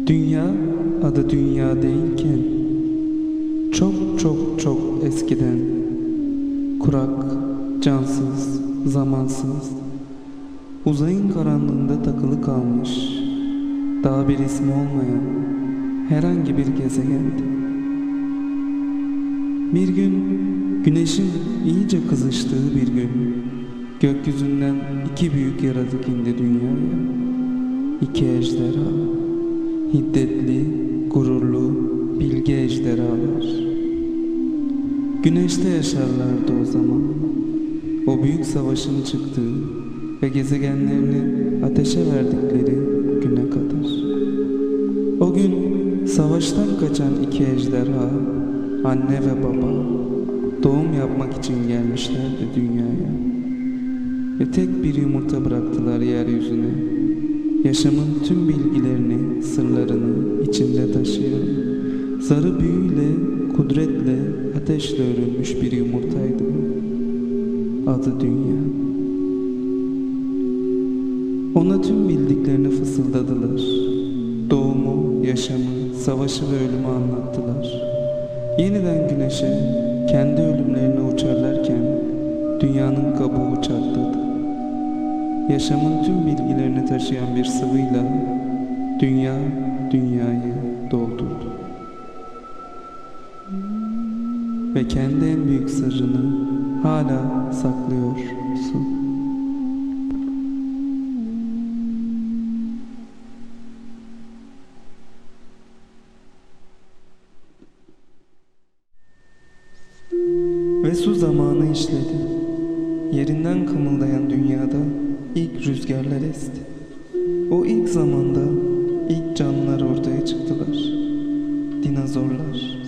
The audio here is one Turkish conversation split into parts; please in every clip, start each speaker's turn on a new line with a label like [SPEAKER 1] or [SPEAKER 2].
[SPEAKER 1] Dünya adı dünya değilken çok çok çok eskiden kurak, cansız, zamansız, uzayın karanlığında takılı kalmış, daha bir ismi olmayan herhangi bir gezegendi. Bir gün güneşin iyice kızıştığı bir gün gökyüzünden iki büyük yaratık indi dünyaya. İki ejderha, hiddetli, gururlu, bilge ejderhalar. Güneşte yaşarlardı o zaman. O büyük savaşın çıktığı ve gezegenlerini ateşe verdikleri güne kadar. O gün savaştan kaçan iki ejderha, anne ve baba, doğum yapmak için gelmişlerdi dünyaya. Ve tek bir yumurta bıraktılar yeryüzüne. Yaşamın tüm bilgilerini, sırlarını içinde taşıyan, zarı büyüyle, kudretle, ateşle örülmüş bir yumurtaydı bu. Adı dünya. Ona tüm bildiklerini fısıldadılar. Doğumu, yaşamı, savaşı ve ölümü anlattılar. Yeniden güneşe, kendi ölümlerine uçarlarken dünyanın kabuğu çatladı. Yaşamın tüm bilgilerini taşıyan bir sıvıyla dünya, dünyayı doldurdu. Ve kendi en büyük sırrını hala saklıyorsun. Ve su zamanı işledi. Yerinden kımıldayan dünyada ilk rüzgarlar esti. O ilk zamanda ilk canlılar ortaya çıktılar. Dinozorlar.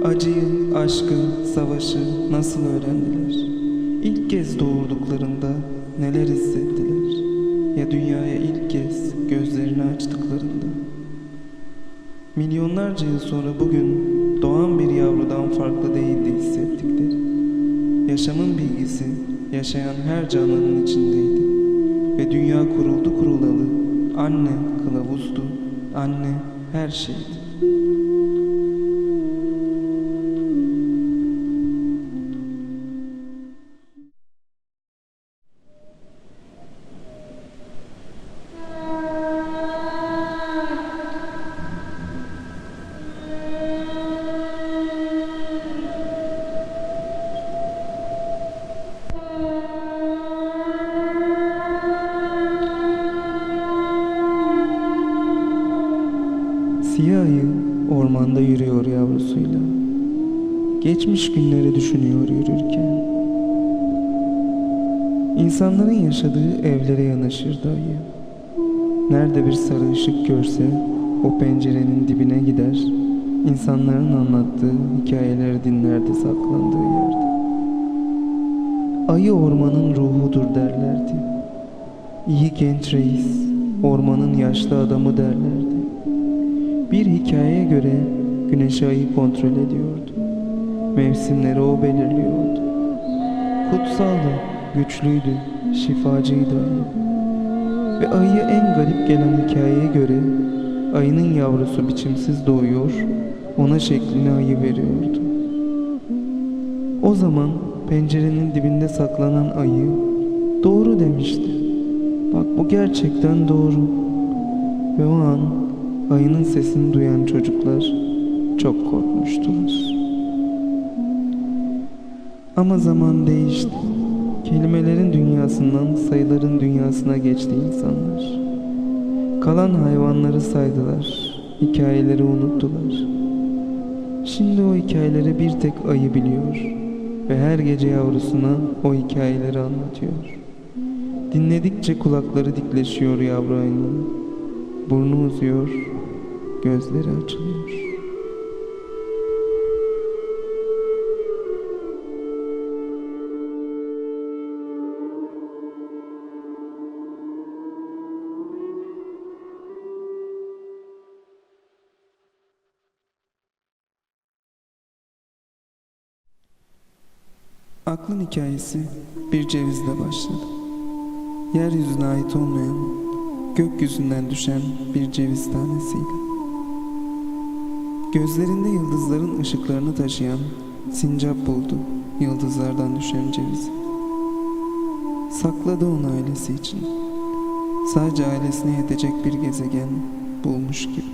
[SPEAKER 1] Acıyı, aşkı, savaşı nasıl öğrendiler? İlk kez doğurduklarında neler hissettiler? Ya dünyaya ilk kez gözlerini açtıklarında? Milyonlarca yıl sonra bugün doğan bir yavrudan farklı değildi hissettikleri. Yaşamın bilgisi yaşayan her canlının içindeydi. Ve dünya kuruldu kurulalı anne kılavuzdu, anne her şeydi. Siyah ayı ormanda yürüyor yavrusuyla. Geçmiş günleri düşünüyor yürürken. İnsanların yaşadığı evlere yanaşırdı ayı. Nerede bir sarı ışık görse o pencerenin dibine gider, insanların anlattığı hikayeleri dinlerdi saklandığı yerde. Ayı ormanın ruhudur derlerdi. İyi genç reis, ormanın yaşlı adamı derlerdi. Bir hikayeye göre güneşi ayı kontrol ediyordu. Mevsimleri o belirliyordu. Kutsaldı, güçlüydü, şifacıydı ayı. Ve ayıya en garip gelen hikayeye göre ayının yavrusu biçimsiz doğuyor, ona şeklini ayı veriyordu. O zaman pencerenin dibinde saklanan ayı doğru demişti. Bak bu gerçekten doğru. Ve o an ayının sesini duyan çocuklar çok korkmuştular. Ama zaman değişti. Kelimelerin dünyasından sayıların dünyasına geçti insanlar. Kalan hayvanları saydılar, hikayeleri unuttular. Şimdi o hikayeleri bir tek ayı biliyor ve her gece yavrusuna o hikayeleri anlatıyor. Dinledikçe kulakları dikleşiyor yavru ayının. Burnu uzuyor, gözleri açılıyor. Aklın hikayesi bir cevizle başladı. Yeryüzüne ait olmayan, gökyüzünden düşen bir ceviz tanesiyle. Gözlerinde yıldızların ışıklarını taşıyan sincap buldu yıldızlardan düşen cevizi. Sakladı onu ailesi için. Sadece ailesine yetecek bir gezegen bulmuş gibi.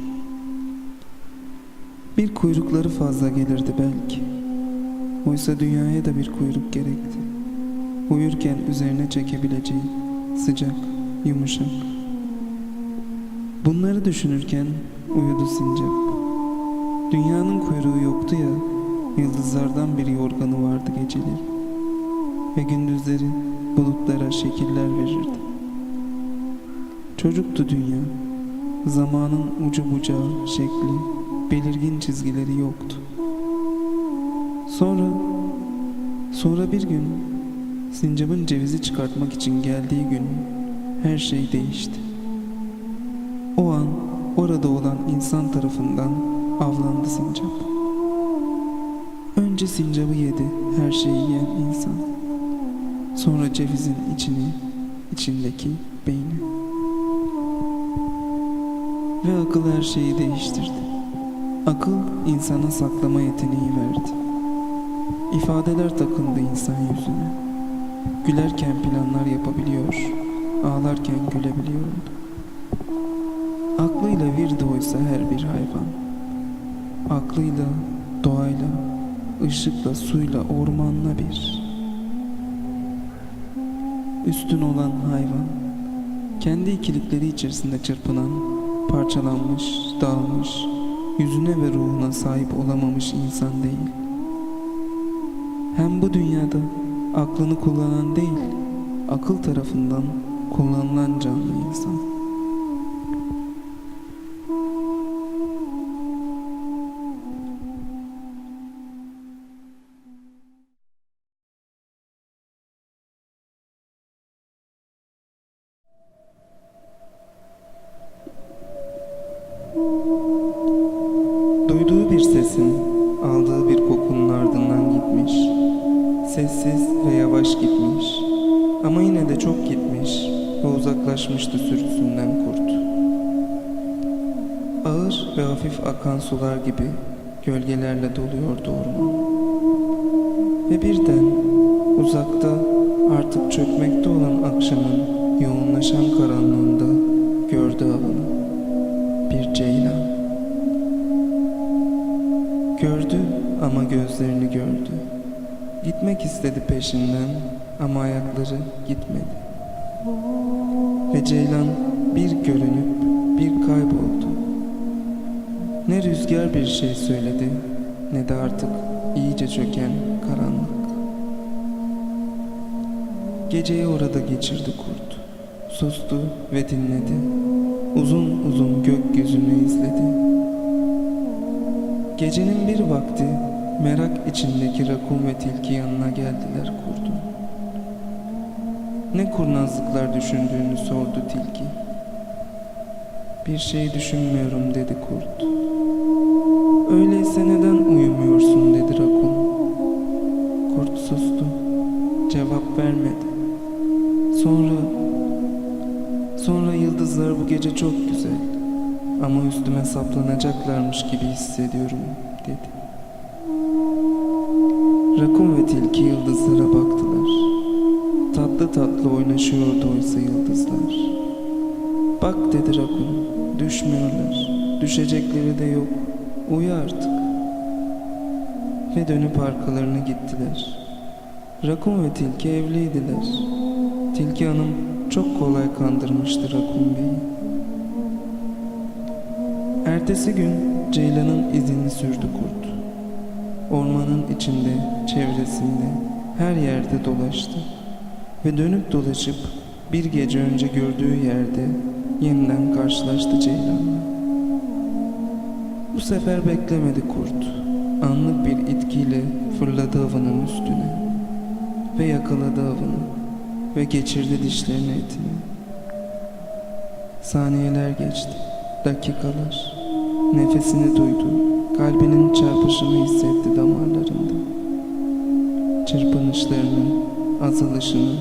[SPEAKER 1] Bir kuyrukları fazla gelirdi belki. Oysa dünyaya da bir kuyruk gerekti. Uyurken üzerine çekebileceği sıcak, yumuşak. Bunları düşünürken uyudu sincap. Dünyanın kuyruğu yoktu ya, yıldızlardan bir yorganı vardı geceleri. Ve gündüzleri bulutlara şekiller verirdi. Çocuktu dünya. Zamanın ucu bucağı, şekli, belirgin çizgileri yoktu. Sonra bir gün sincapın cevizi çıkartmak için geldiği gün her şey değişti. O an orada olan insan tarafından avlandı sincap. Önce sincapı yedi her şeyi yiyen insan. Sonra cevizin içindeki beyni. Ve akıl her şeyi değiştirdi. Akıl insana saklama yeteneği verdi. İfadeler takındı insan yüzüne. Gülerken planlar yapabiliyor, ağlarken gülebiliyordu. Aklıyla virdi oysa her bir hayvan. Aklıyla, doğayla, ışıkla, suyla, ormanla bir. Üstün olan hayvan, kendi ikilikleri içerisinde çırpınan, parçalanmış, dağılmış, yüzüne ve ruhuna sahip olamamış insan değil. Hem bu dünyada aklını kullanan değil, akıl tarafından kullanılan canlı insan. Duyduğu bir sesin, aldığı bir kokunun ardından gitmiş. Sessiz ve yavaş gitmiş. Ama yine de çok gitmiş ve uzaklaşmıştı sürüsünden kurt. Ağır ve hafif akan sular gibi gölgelerle doluyordu orman. Ve birden uzakta artık çökmekte olan akşamın yoğunlaşan karanlığında gördü avını. Bir ceylan. Gördü ama gözlerini gördü. Gitmek istedi peşinden ama ayakları gitmedi. Ve ceylan bir görünüp bir kayboldu. Ne rüzgar bir şey söyledi ne de artık iyice çöken karanlık. Geceyi orada geçirdi kurt. Sustu ve dinledi. Uzun uzun gökyüzünü izledi. Gecenin bir vakti merak içindeki rakun ve tilki yanına geldiler kurdun. Ne kurnazlıklar düşündüğünü sordu tilki. Bir şey düşünmüyorum dedi kurt. Öyleyse neden uyumuyorsun dedi rakun. Kurt sustu. Cevap vermedi. Sonra yıldızlar bu gece çok güzel. Ama üstüme saplanacaklarmış gibi hissediyorum dedi. Rakun ve tilki yıldızlara baktılar. Tatlı tatlı oynaşıyordu oysa yıldızlar. Bak dedi rakun, düşmüyorlar, düşecekleri de yok, uyu artık. Ve dönüp arkalarına gittiler. Rakun ve tilki evliydiler. Tilki hanım çok kolay kandırmıştı Rakun Bey'i. Ertesi gün ceylanın izini sürdü kurt. Ormanın içinde, çevresinde, her yerde dolaştı. Ve dönüp dolaşıp bir gece önce gördüğü yerde yeniden karşılaştı ceylanla. Bu sefer beklemedi kurt. Anlık bir itkiyle fırladı avının üstüne. Ve yakaladı avını. Ve geçirdi dişlerine etini. Saniyeler geçti. Dakikalar. Nefesini duydu. Kalbinin çarpışını hissetti damarlarında. çırpınışlarının azalışını,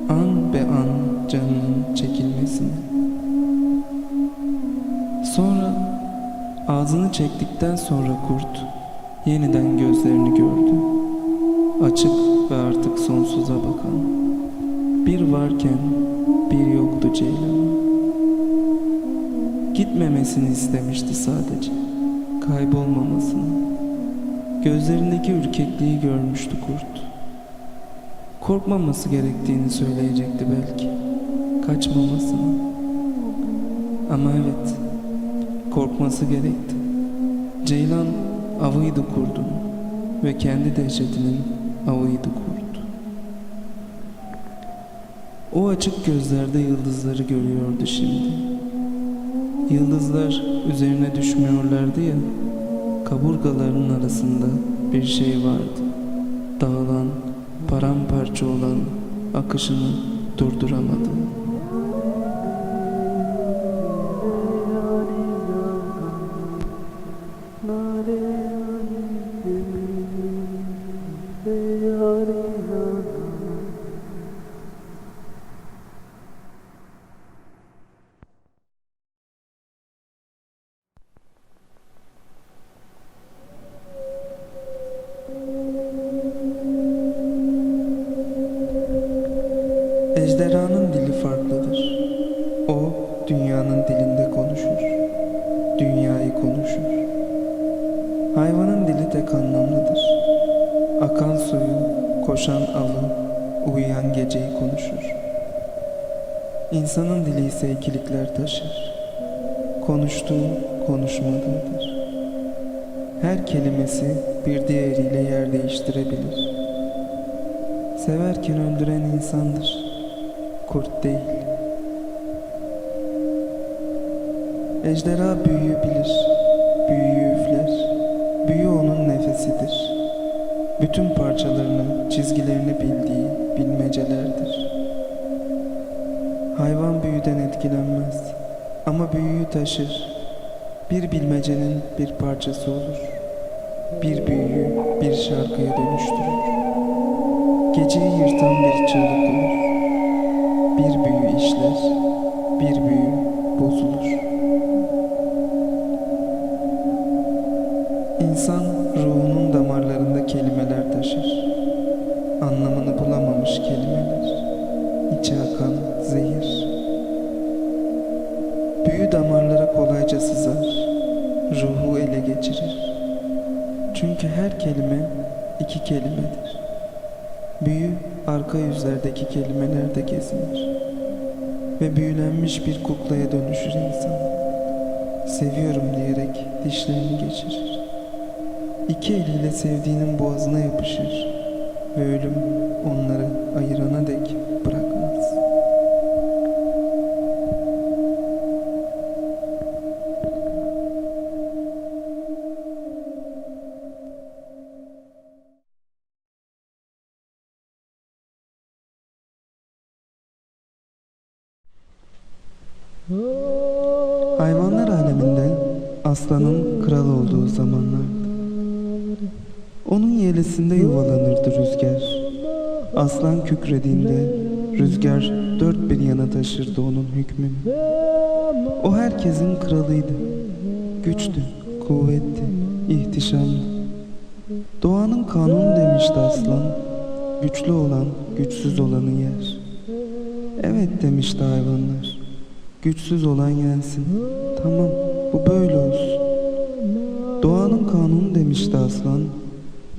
[SPEAKER 1] an be an canının çekilmesini. Sonra ağzını çektikten sonra kurt yeniden gözlerini gördü. Açık ve artık sonsuza bakan. Bir varken bir yoktu Ceylan. Gitmemesini istemişti sadece, kaybolmamasını. Gözlerindeki ürkekliği görmüştü kurt. Korkmaması gerektiğini söyleyecekti belki, kaçmamasını. Ama evet, korkması gerekti. Ceylan avıydı kurdun ve kendi dehşetinin avıydı kurt. O açık gözlerde yıldızları görüyordu şimdi. Yıldızlar üzerine düşmüyorlardı ya, kaburgalarının arasında bir şey vardı. Dağılan, paramparça olan akışını durduramadı. Ejderhanın dili farklıdır. O, dünyanın dilinde konuşur. Dünyayı konuşur. Hayvanın dili tek anlamlıdır. Akan suyu, koşan avı, uyuyan geceyi konuşur. İnsanın dili ise ikilikler taşır. Konuştuğu, konuşmadığıdır. Her kelimesi bir diğeriyle yer değiştirebilir. Severken öldüren insandır, kurt değil. Ejderha büyüyü bilir, büyüyü üfler. Büyü onun nefesidir. Bütün parçalarını, çizgilerini bildiği bilmecelerdir. Hayvan büyüden etkilenmez ama büyüyü taşır. Bir bilmecenin bir parçası olur. Bir büyüyü bir şarkıya dönüştürür. Geceyi yırtan bir çığlık olur. Bir büyü işler, bir büyü bozulur. İnsan ruhunun damarlarında kelimeler taşır. Anlamını bulamamış kelimeler. İçe akan zehir. Büyü damarlara kolayca sızar. Ruhu ele geçirir. Çünkü her kelime iki kelimedir. Büyü arka yüzlerdeki kelimelerde gezinir. Ve büyülenmiş bir kuklaya dönüşür insan. Seviyorum diyerek dişlerini geçirir. İki eliyle sevdiğinin boğazına yapışır ve ölüm onları ayırana dek bırakmaz. Hayvanlar aleminde aslanın kral olduğu zamanlardı. Onun yelesinde yuvalanırdı rüzgar. Aslan kükrediğinde rüzgar dört bir yana taşırdı onun hükmünü. O herkesin kralıydı. Güçtü, kuvvetti, ihtişamlı. Doğanın kanunu demişti aslan. Güçlü olan güçsüz olanı yer. Evet demişti hayvanlar. Güçsüz olan yensin. Tamam, bu böyle olsun. Doğanın kanunu demişti aslan.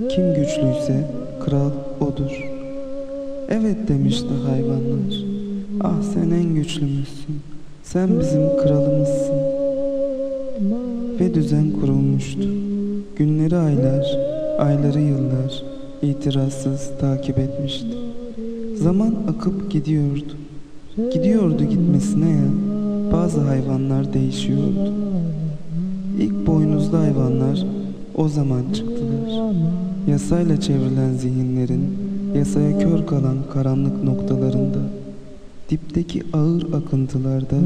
[SPEAKER 1] Kim güçlüyse kral odur. Evet demişti hayvanlar. Ah sen en güçlümüzsün. Sen bizim kralımızsın. Ve düzen kurulmuştu. Günleri aylar, ayları yıllar itirazsız takip etmişti. Zaman akıp gidiyordu. Gidiyordu gitmesine ya. Bazı hayvanlar değişiyordu. İlk boynuzlu hayvanlar o zaman çıktılar. Yasayla çevrilen zihinlerin yasaya kör kalan karanlık noktalarında, dipteki ağır akıntılarda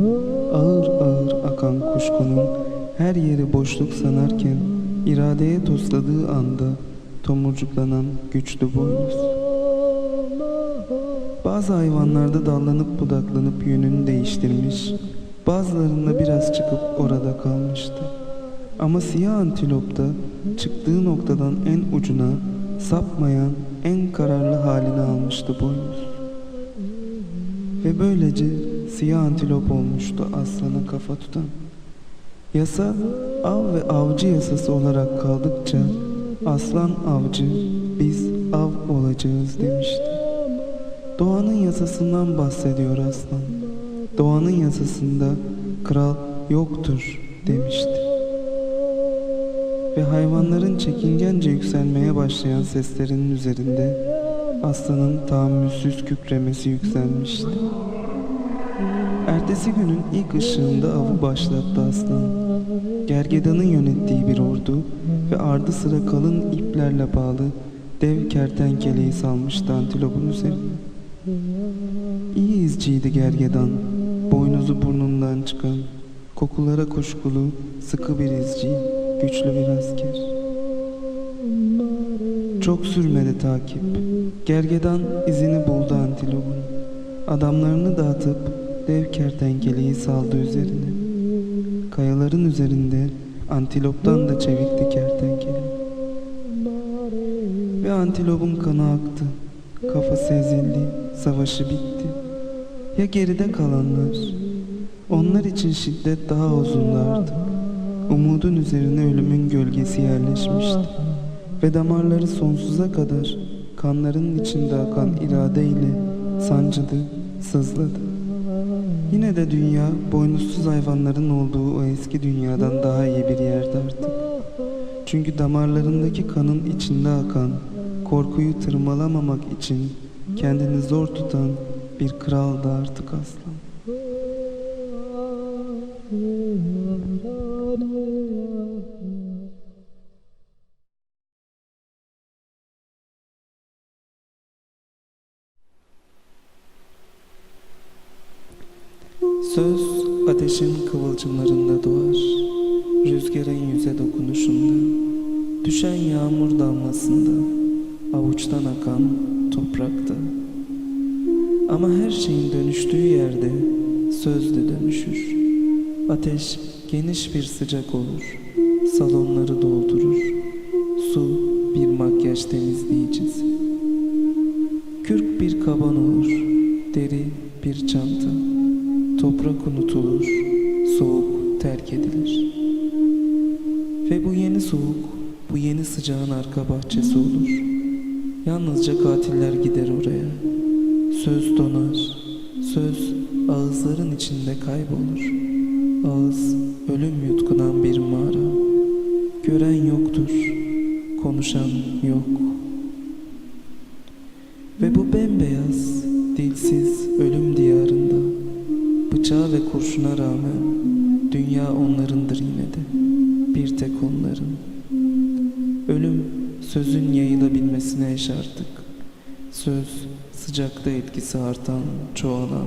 [SPEAKER 1] ağır ağır akan kuşkunun her yeri boşluk sanarken iradeye tosladığı anda tomurcuklanan güçlü boynuz. Bazı hayvanlarda dallanıp budaklanıp yönünü değiştirmiş, bazılarında biraz çıkıp orada kalmıştı. Ama siyah antilopta çıktığı noktadan en ucuna sapmayan en kararlı halini almıştı boynuz. Ve böylece siyah antilop olmuştu aslana kafa tutan. Yasa av ve avcı yasası olarak kaldıkça aslan avcı, biz av olacağız demişti. Doğanın yasasından bahsediyor aslan. Doğanın yasasında kral yoktur demişti. Ve hayvanların çekingence yükselmeye başlayan seslerinin üzerinde aslanın tahammülsüz kükremesi yükselmişti. Ertesi günün ilk ışığında avı başlattı aslan. Gergedanın yönettiği bir ordu ve ardı sıra kalın iplerle bağlı dev kertenkeleyi salmıştı antilopun üzerine. İyi izciydi gergedan, boynuzu burnundan çıkan, kokulara kuşkulu, sıkı bir izci, güçlü bir asker. Çok sürmedi takip. Gergedan izini buldu antilopun. Adamlarını dağıtıp dev kertenkeleyi saldı üzerine. Kayaların üzerinde antiloptan da çevikti kertenkele. Ve antilopun kanı aktı. Kafası ezildi. Savaşı bitti. Ya geride kalanlar? Onlar için şiddet daha uzundu artık. Umudun üzerine ölümün gölgesi yerleşmişti. Ve damarları sonsuza kadar kanlarının içinde akan iradeyle sancıdı, sızladı. Yine de dünya boynuzsuz hayvanların olduğu o eski dünyadan daha iyi bir yerde artık. Çünkü damarlarındaki kanın içinde akan, korkuyu tırmalamamak için kendini zor tutan bir kraldı artık aslan. Söz ateşin kıvılcımlarında doğar, rüzgarın yüze dokunuşunda, düşen yağmur damlasında, avuçtan akan toprakta. Ama her şeyin dönüştüğü yerde söz de dönüşür. Ateş geniş bir sıcak olur, salonları doldurur. Su bir makyaj temizleyicisi. Kürk bir kaban olur, deri bir çanta. Toprak unutulur, soğuk terk edilir. Ve bu yeni soğuk, bu yeni sıcağın arka bahçesi olur. Yalnızca katiller gider oraya. Söz donar, söz ağızların içinde kaybolur. Ağız ölüm yutkunan bir mağara. Gören yoktur, konuşan yok. Ve bu bembeyaz, dilsiz ölüm diyarında bıçağa ve kurşuna rağmen dünya onlarındır yine de, bir tek onların. Ölüm sözün yayılabilmesine eş artık. Söz sıcakta etkisi artan, çoğalan,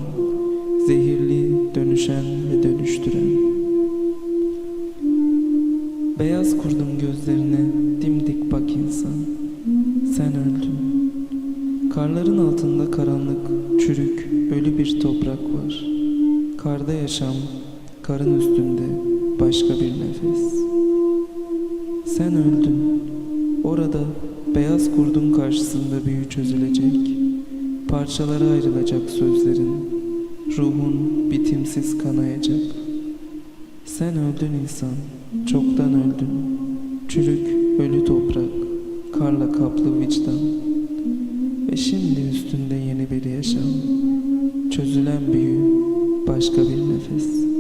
[SPEAKER 1] zehirli, dönüşen ve dönüştüren. Beyaz kurdum gözlerine, dimdik bak insan. Sen öldün. Karların altında karanlık, çürük, ölü bir toprak var. Karda yaşam, karın üstünde başka bir nefes. Sen öldün. Orada beyaz kurdun karşısında büyü çözülecek. Parçalara ayrılacak sözlerin. Ruhun bitimsiz kanayacak. Sen öldün insan, çoktan öldün. Çürük, ölü toprak, karla kaplı vicdan. Ve şimdi üstünde yeni bir yaşam. Çözülen büyü, başka bir nefes.